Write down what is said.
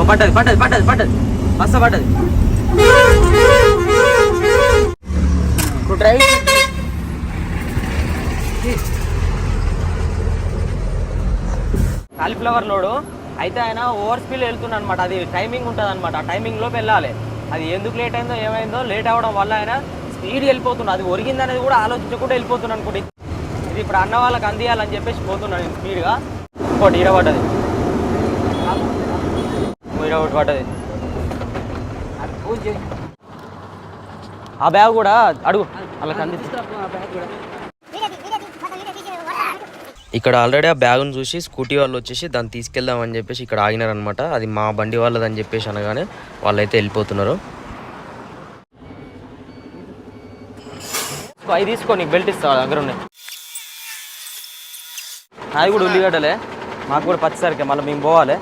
పడ్డది పడ్డది పడ్డది పడ్డది మస్తు పడ్డది. డ్రైవ్ కాలీఫ్లవర్ లోడు అయితే ఆయన ఓవర్ స్పీడ్ వెళ్తున్నాడు అనమాట. అది టైమింగ్ ఉంటుంది అనమాట. ఆ టైమింగ్ లోపు వెళ్ళాలి. అది ఎందుకు లేట్ అయిందో ఏమైందో లేట్ అవ్వడం వల్ల ఆయన స్పీడ్ వెళ్ళిపోతున్నాడు. అది ఒరిగింది అనేది కూడా ఆలోచించకుండా వెళ్ళిపోతున్నాను అనుకోండి. ఇది ఇప్పుడు అన్న వాళ్ళకి అందియాలని చెప్పేసి పోతున్నాడు స్పీడ్గా. ఇంకోటి ఇరవడ్డది ఇరవటి పడ్డది. ఆ బ్యాగ్ కూడా అడుగు అలా అందిస్తా. ఇక్కడ ఆల్రెడీ ఆ బ్యాగ్ను చూసి స్కూటీ వాళ్ళు వచ్చేసి దాన్ని తీసుకెళ్దామని చెప్పేసి ఇక్కడ ఆగినారనమాట. అది మా బండి వాళ్ళదని చెప్పేసి అనగానే వాళ్ళైతే వెళ్ళిపోతున్నారు. అవి తీసుకో, నీకు బెల్ట్ ఇస్తా దగ్గర ఉన్నాయి. అది కూడా ఉల్లిగడ్డలే, మాకు కూడా పచ్చిసరికే, మళ్ళీ మేము పోవాలి.